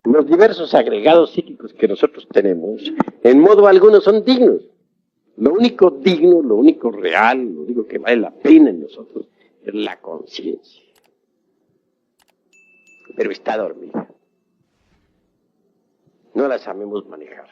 Los diversos agregados psíquicos que nosotros tenemos, en modo alguno son dignos. Lo único digno, lo único real, lo único que vale la pena en nosotros es la conciencia. Pero está dormida. No la sabemos manejar.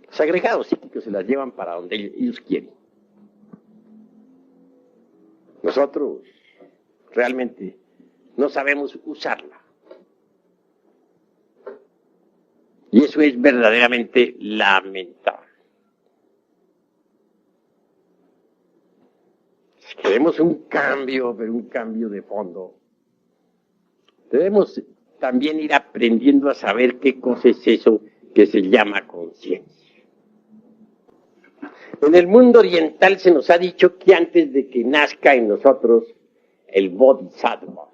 Los agregados psíquicos se las llevan para donde ellos quieren. Nosotros realmente no sabemos usarla. Y eso es verdaderamente lamentable. Si queremos un cambio, pero un cambio de fondo, debemos también ir aprendiendo a saber qué cosa es eso que se llama conciencia. En el mundo oriental se nos ha dicho que antes de que nazca en nosotros el bodhisattva,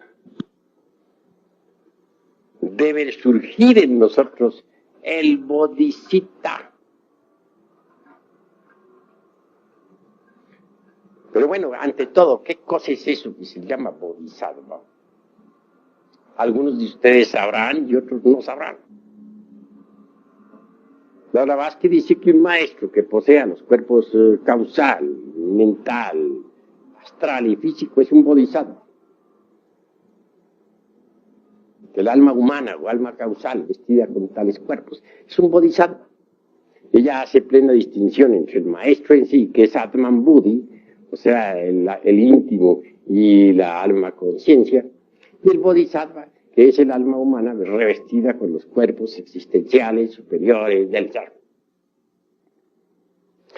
debe surgir en nosotros el bodhicitta. Pero bueno, ante todo, ¿qué cosa es eso que se llama bodhisattva? Algunos de ustedes sabrán y otros no sabrán. La Blavatsky dice que un maestro que posea los cuerpos causal, mental, astral y físico es un bodhisattva. El alma humana o alma causal vestida con tales cuerpos es un bodhisattva. Ella hace plena distinción entre el maestro en sí, que es Atman Buddhi, o sea, el íntimo y la alma conciencia, y el bodhisattva, que es el alma humana revestida con los cuerpos existenciales superiores del ser.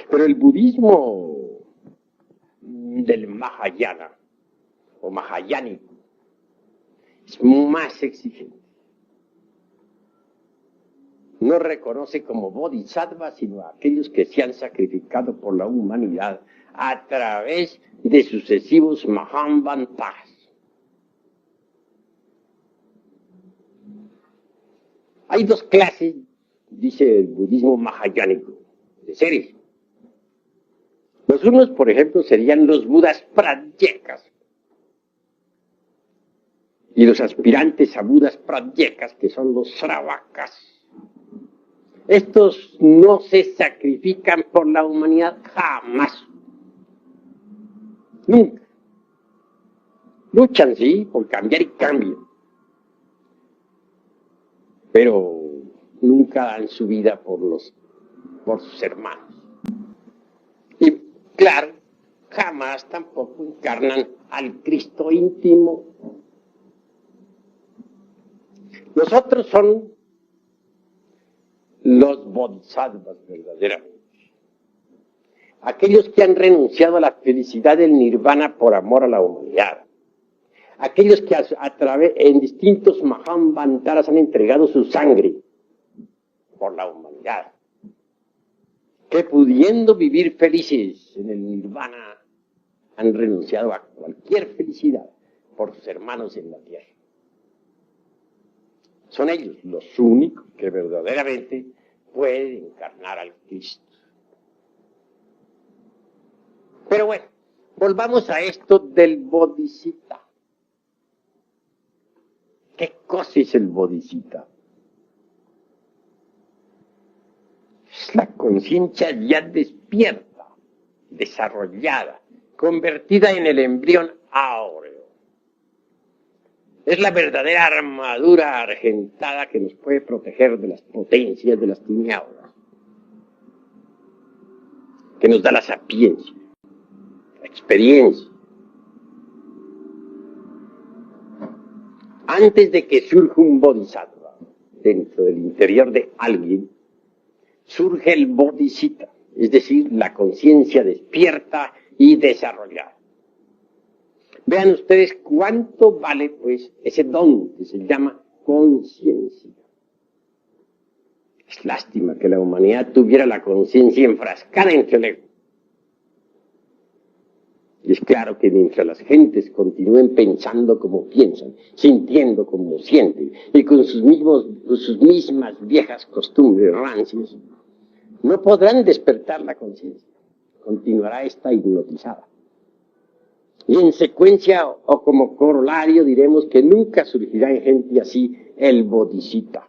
Pero el budismo del Mahayana, o Mahayánico, es más exigente. No reconoce como bodhisattva sino a aquellos que se han sacrificado por la humanidad a través de sucesivos Mahamvantas. Hay dos clases, dice el budismo mahayánico, de seres. Los unos, por ejemplo, serían los budas pradyekas. Y los aspirantes a budas pradyekas, que son los sravakas. Estos no se sacrifican por la humanidad jamás. Nunca. Luchan, sí, por cambiar y cambio. Pero nunca dan su vida por sus hermanos. Y claro, jamás tampoco encarnan al Cristo íntimo. Los otros son los bodhisattvas verdaderamente. Aquellos que han renunciado a la felicidad del nirvana por amor a la humanidad. Aquellos que en distintos Mahamvantaras han entregado su sangre por la humanidad. Que pudiendo vivir felices en el nirvana han renunciado a cualquier felicidad por sus hermanos en la tierra. Son ellos los únicos que verdaderamente pueden encarnar al Cristo. Pero bueno, volvamos a esto del bodhicitta. ¿Qué cosa es el bodhicitta? Es la conciencia ya despierta, desarrollada, convertida en el embrión áureo. Es la verdadera armadura argentada que nos puede proteger de las potencias de las tinieblas, que nos da la sapiencia, la experiencia. Antes de que surja un bodhisattva dentro del interior de alguien, surge el bodhicitta, es decir, la conciencia despierta y desarrollada. Vean ustedes cuánto vale, pues, ese don que se llama conciencia. Es lástima que la humanidad tuviera la conciencia enfrascada entre el ego. Y es claro que mientras las gentes continúen pensando como piensan, sintiendo como sienten, y con sus mismas viejas costumbres rancias, no podrán despertar la conciencia. Continuará esta hipnotizada. Y en secuencia o como corolario diremos que nunca surgirá en gente así el bodhisattva.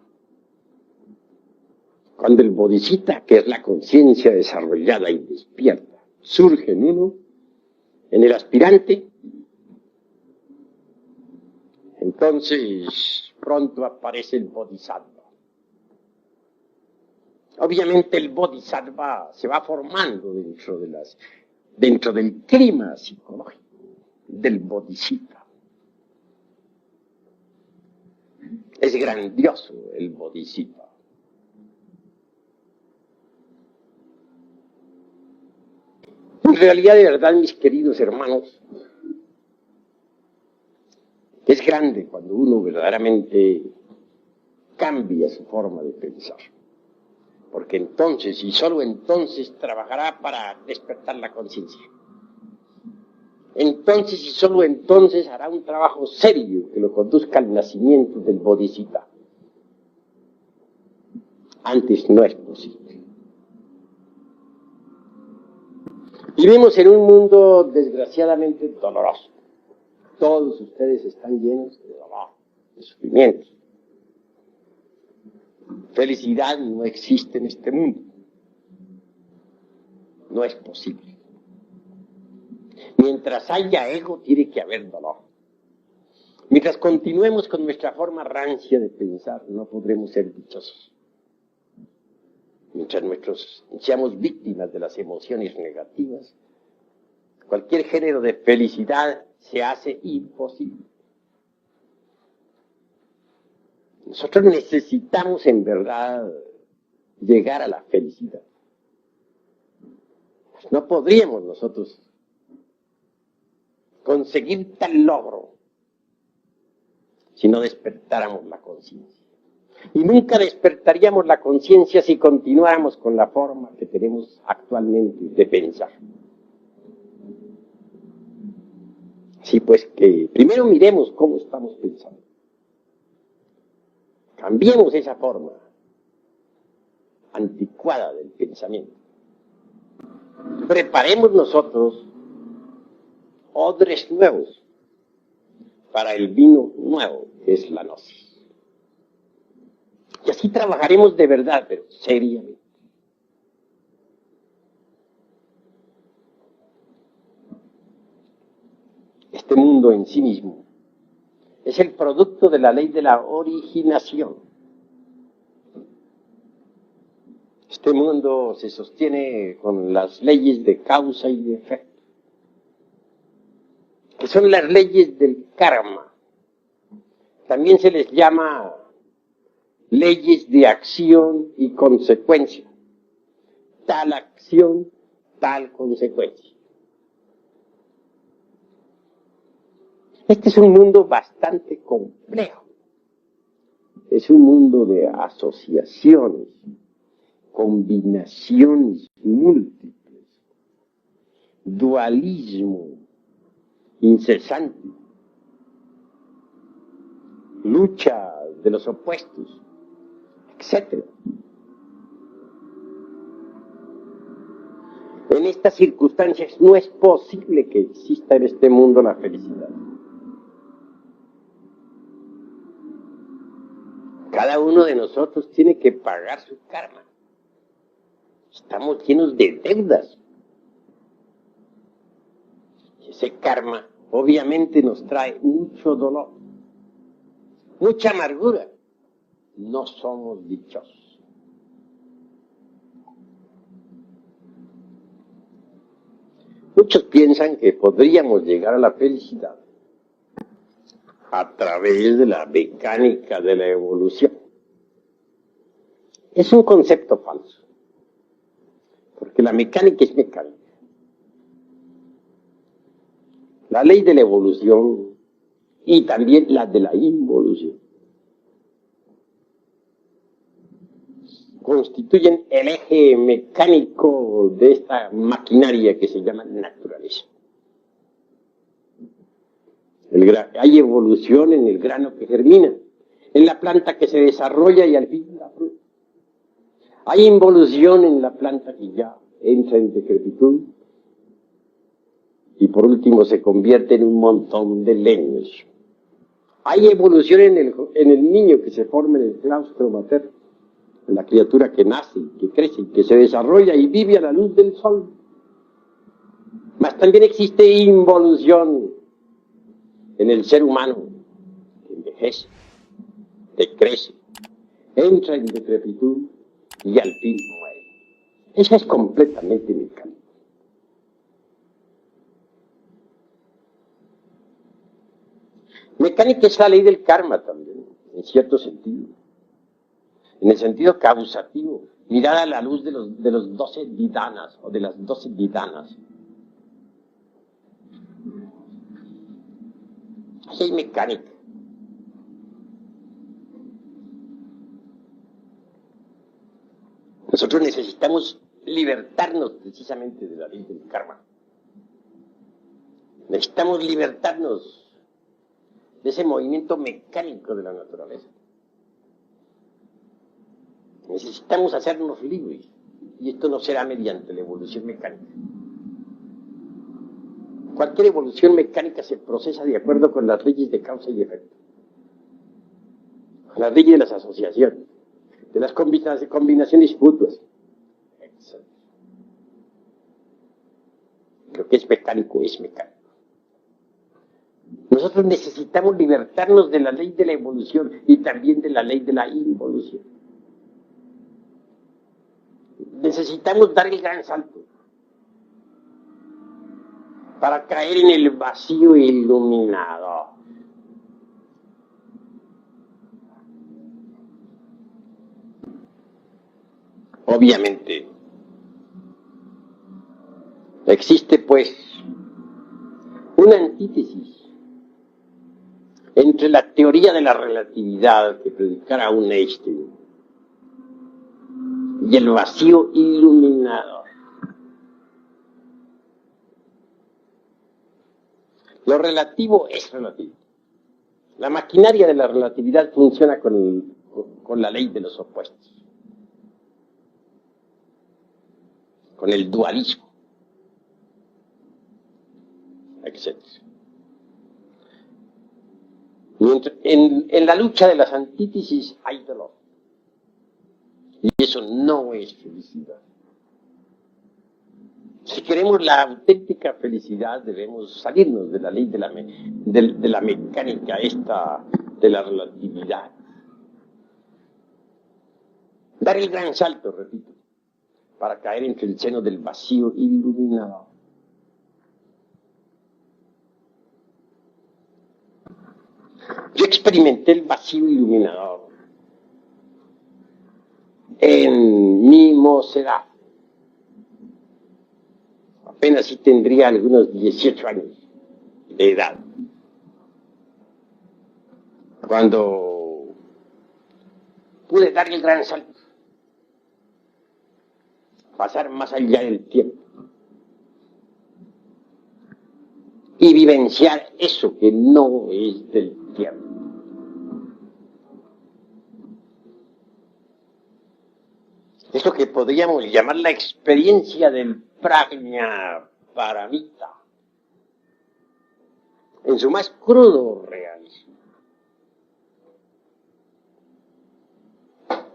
Cuando el bodhisattva, que es la conciencia desarrollada y despierta, surge en uno, en el aspirante, entonces pronto aparece el bodhisattva. Obviamente el bodhisattva se va formando dentro del clima psicológico del bodhisattva. Es grandioso el bodhisattva. En realidad, de verdad, mis queridos hermanos, es grande cuando uno verdaderamente cambia su forma de pensar. Porque entonces, y solo entonces, trabajará para despertar la conciencia. Entonces, y solo entonces, hará un trabajo serio que lo conduzca al nacimiento del bodhisattva. Antes no es posible. Vivimos en un mundo desgraciadamente doloroso. Todos ustedes están llenos de dolor, de sufrimiento. Felicidad no existe en este mundo. No es posible. Mientras haya ego, tiene que haber dolor. Mientras continuemos con nuestra forma rancia de pensar, no podremos ser dichosos. Mientras seamos víctimas de las emociones negativas, cualquier género de felicidad se hace imposible. Nosotros necesitamos en verdad llegar a la felicidad. No podríamos nosotros conseguir tal logro si no despertáramos la conciencia. Y nunca despertaríamos la conciencia si continuáramos con la forma que tenemos actualmente de pensar. Así pues que primero miremos cómo estamos pensando. Cambiemos esa forma anticuada del pensamiento. Preparemos nosotros odres nuevos para el vino nuevo, que es la gnosis. Y así trabajaremos de verdad, pero seriamente. Este mundo en sí mismo es el producto de la ley de la originación. Este mundo se sostiene con las leyes de causa y de efecto, que son las leyes del karma. También se les llama leyes de acción y consecuencia. Tal acción, tal consecuencia. Este es un mundo bastante complejo. Es un mundo de asociaciones, combinaciones múltiples, dualismo incesante, lucha de los opuestos, etc. En estas circunstancias no es posible que exista en este mundo la felicidad. Cada uno de nosotros tiene que pagar su karma. Estamos llenos de deudas. Y ese karma obviamente nos trae mucho dolor, mucha amargura. No somos dichosos. Muchos piensan que podríamos llegar a la felicidad a través de la mecánica de la evolución. Es un concepto falso, porque la mecánica es mecánica. La ley de la evolución y también la de la involución constituyen el eje mecánico de esta maquinaria que se llama naturaleza. Hay evolución en el grano que germina, en la planta que se desarrolla y al fin da fruto. Hay involución en la planta que ya entra en decrepitud y por último se convierte en un montón de leños. Hay evolución en el niño que se forma en el claustro materno, en la criatura que nace, que crece, que se desarrolla y vive a la luz del sol. Mas también existe involución en el ser humano, que envejece, decrece, entra en decrepitud y al fin muere. Eso es completamente mecánico. Mecánica es la ley del karma también, en cierto sentido. En el sentido causativo, mirada a la luz de los 12 vidanas, o de las 12 vidanas. Así hay mecánica. Nosotros necesitamos libertarnos precisamente de la ley del karma. Necesitamos libertarnos de ese movimiento mecánico de la naturaleza. Necesitamos hacernos libres, y esto no será mediante la evolución mecánica. Cualquier evolución mecánica se procesa de acuerdo con las leyes de causa y efecto, con las leyes de las asociaciones, de las combinaciones mutuas, etc. Lo que es mecánico es mecánico. Nosotros necesitamos libertarnos de la ley de la evolución y también de la ley de la involución. Necesitamos dar el gran salto para caer en el vacío iluminado. Obviamente, existe pues una antítesis entre la teoría de la relatividad que predicara un Einstein y el vacío iluminador. Lo relativo es relativo. La maquinaria de la relatividad funciona con la ley de los opuestos, con el dualismo, etc. En la lucha de las antítesis hay dolor. Y eso no es felicidad. Si queremos la auténtica felicidad, debemos salirnos de la ley de la mecánica esta de la relatividad. Dar el gran salto, repito, para caer entre el seno del vacío iluminado. Yo experimenté el vacío iluminador en mi mocedad. Apenas sí tendría algunos 18 años de edad, cuando pude dar el gran salto, pasar más allá del tiempo y vivenciar eso que no es del tiempo. Eso que podríamos llamar la experiencia del prajna paramita, en su más crudo realismo.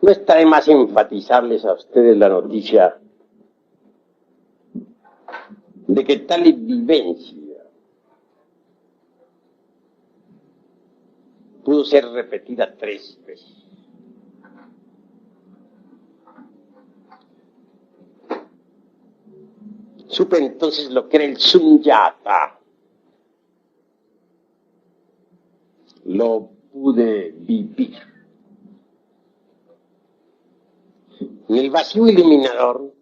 No está de más enfatizarles a ustedes la noticia de que tal vivencia pudo ser repetida 3 veces. Supe entonces lo que era el sunyata. Lo pude vivir. En el vacío iluminador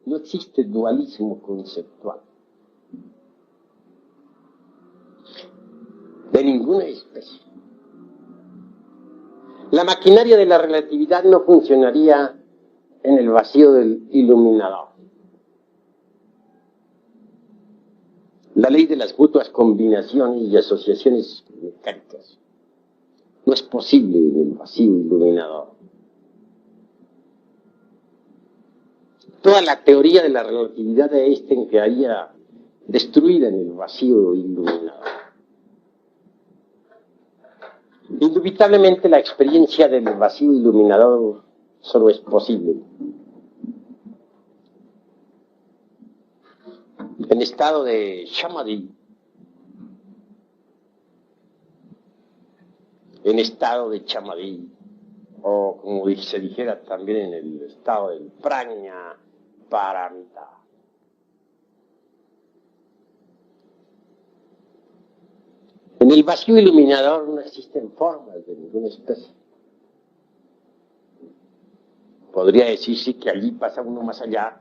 no existe dualismo conceptual. De ninguna especie. La maquinaria de la relatividad no funcionaría en el vacío del iluminador. La ley de las mutuas combinaciones y asociaciones mecánicas no es posible en el vacío iluminador. Toda la teoría de la relatividad de Einstein quedaría destruida en el vacío iluminador. Indubitablemente la experiencia del vacío iluminador solo es posible en estado de samadhi, en estado de chamadhi, o como se dijera también en el estado del prajna paramita. En el vacío iluminador no existen formas de ninguna especie. Podría decirse que allí pasa uno más allá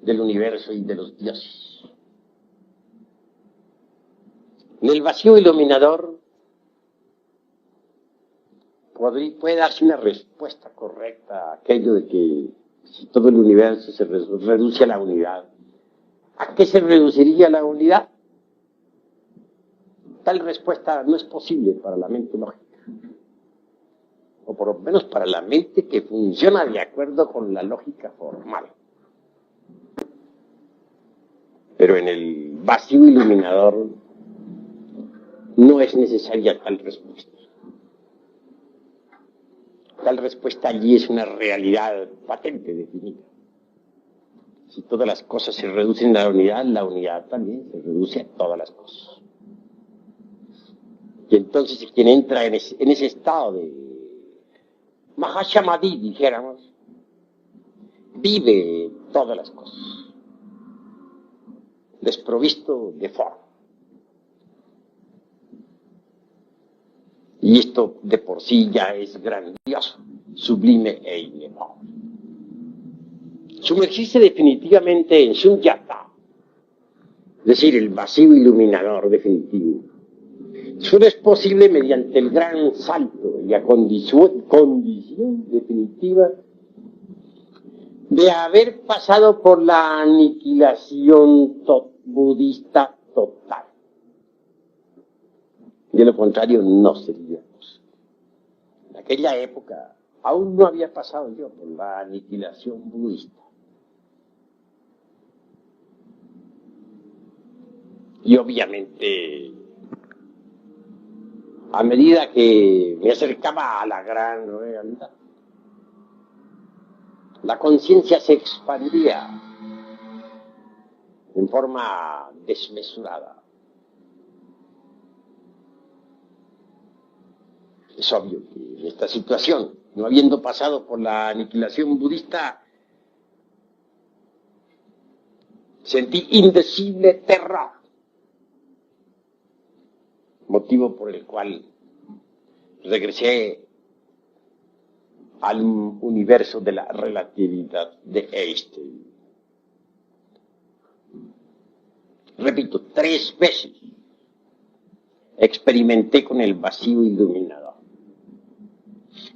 del universo y de los dioses. En el vacío iluminador puede darse una respuesta correcta a aquello de que si todo el universo se reduce a la unidad, ¿a qué se reduciría la unidad? Tal respuesta no es posible para la mente lógica, o por lo menos para la mente que funciona de acuerdo con la lógica formal. Pero en el vacío iluminador no es necesaria tal respuesta. Tal respuesta allí es una realidad patente, definida. Si todas las cosas se reducen a la unidad también se reduce a todas las cosas. Y entonces quien entra en ese estado de Mahashamadhi, dijéramos, vive todas las cosas, desprovisto de forma. Y esto de por sí ya es grandioso, sublime e inefable. Sumergirse definitivamente en Sunyata, es decir, el vacío iluminador definitivo, solo es posible mediante el gran salto y la condición definitiva de haber pasado por la aniquilación budista total. De lo contrario, no sería posible. En aquella época aún no había pasado yo por la aniquilación budista. Y obviamente, a medida que me acercaba a la gran realidad, la conciencia se expandía en forma desmesurada. Es obvio que en esta situación, no habiendo pasado por la aniquilación budista, sentí indecible terror, motivo por el cual regresé al universo de la relatividad de Einstein. Repito, 3 veces experimenté con el vacío iluminador.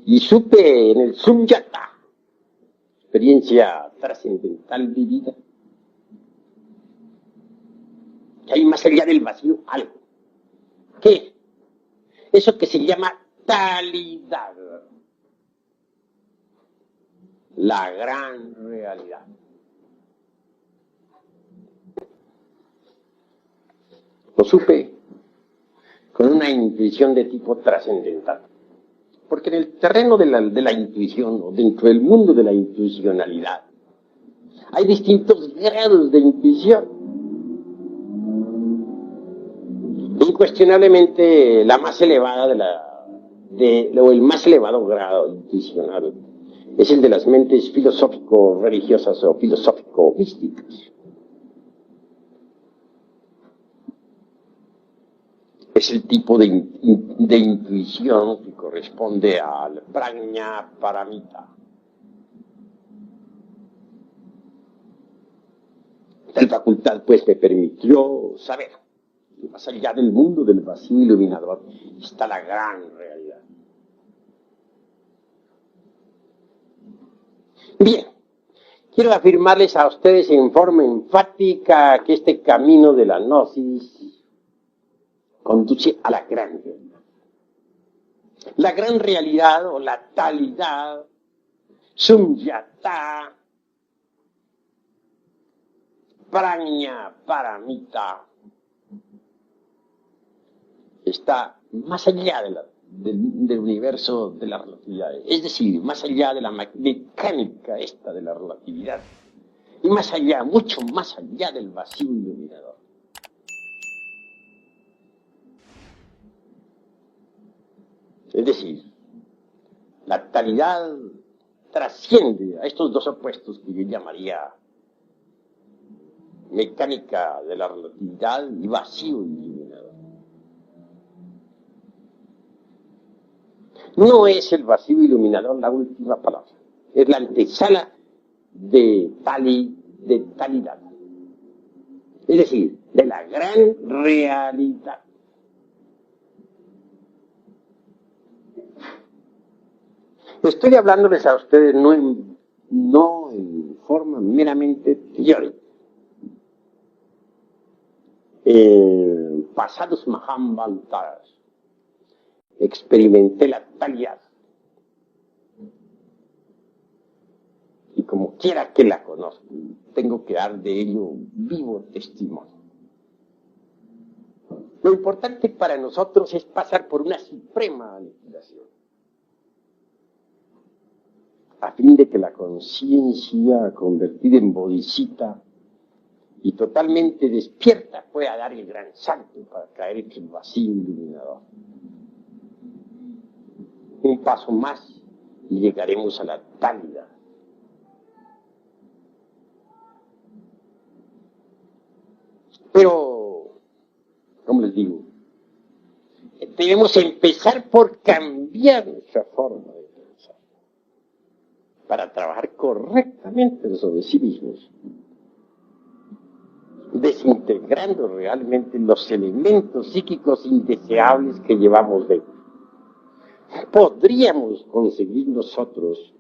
Y supe en el Sunyata, experiencia trascendental vivida, que hay más allá del vacío algo. ¿Qué? Eso que se llama talidad. La gran realidad. Lo supe con una intuición de tipo trascendental. Porque en el terreno de la intuición, o dentro del mundo de la intuicionalidad, hay distintos grados de intuición. Incuestionablemente la más elevada o el más elevado grado intuicional es el de las mentes filosófico-religiosas o filosófico-místicas. Es el tipo de intuición que corresponde al prajna paramita. Tal facultad pues me permitió saber que más allá del mundo del vacío iluminador está la gran realidad. Bien, quiero afirmarles a ustedes en forma enfática que este camino de la gnosis conduce a la gran realidad. La gran realidad o la talidad, Sunyata, prajna paramita, está más allá del universo de la relatividad. Es decir, más allá de la mecánica esta de la relatividad. Y más allá, mucho más allá del vacío iluminador. Es decir, la talidad trasciende a estos dos opuestos que yo llamaría mecánica de la relatividad y vacío iluminador. No es el vacío iluminador la última palabra, es la antesala de talidad, es decir, de la gran realidad. Estoy hablándoles a ustedes no en forma meramente teórica. Pasados Mahambantaras experimenté la talidad. Y como quiera que la conozca, tengo que dar de ello vivo testimonio. Lo importante para nosotros es pasar por una suprema aniquilación, a fin de que la conciencia convertida en bodhisattva y totalmente despierta pueda dar el gran salto para caer en el vacío iluminador. Un paso más y llegaremos a la talidad. Pero, como les digo, debemos empezar por cambiar nuestra forma de pensar para trabajar correctamente sobre sí mismos, desintegrando realmente los elementos psíquicos indeseables que llevamos dentro. Podríamos conseguir nosotros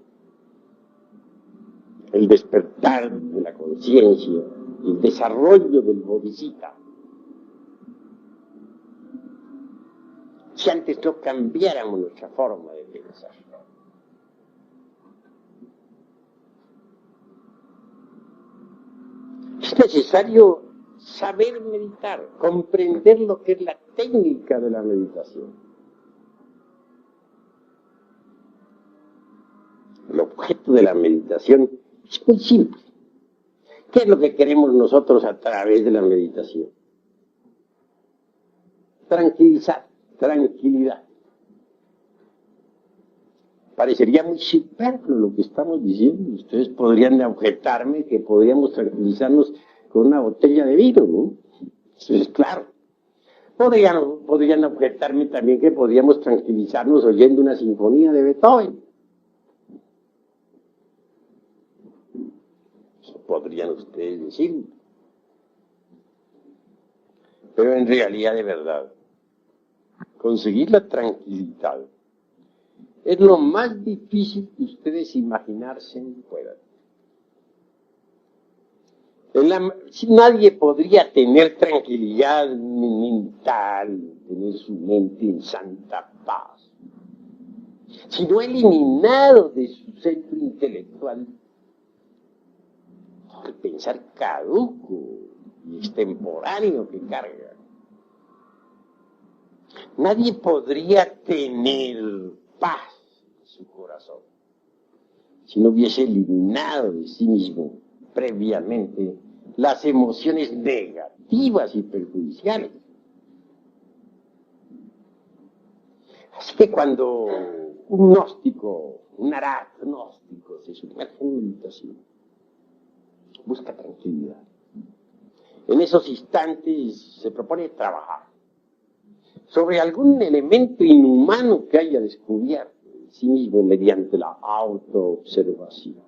el despertar de la conciencia, el desarrollo del bodhisattva, si antes no cambiáramos nuestra forma de pensar. Es necesario saber meditar, comprender lo que es la técnica de la meditación. El objeto de la meditación es muy simple. ¿Qué es lo que queremos nosotros a través de la meditación? Tranquilidad. Parecería muy superfluo lo que estamos diciendo. Ustedes podrían objetarme que podríamos tranquilizarnos con una botella de vino, ¿no? Eso es claro. Podrían objetarme también que podríamos tranquilizarnos oyendo una sinfonía de Beethoven. Eso podrían ustedes decir. Pero en realidad, de verdad, conseguir la tranquilidad es lo más difícil que ustedes imaginarse puedan. Nadie podría tener tranquilidad mental, tener su mente en santa paz, si no ha eliminado de su centro intelectual el pensar caduco y extemporáneo que carga. Nadie podría tener paz en su corazón si no hubiese eliminado de sí mismo previamente las emociones negativas y perjudiciales. Así que cuando un gnóstico, un arat gnóstico se sumerge en meditación, busca tranquilidad. En esos instantes se propone trabajar sobre algún elemento inhumano que haya descubierto en sí mismo mediante la autoobservación.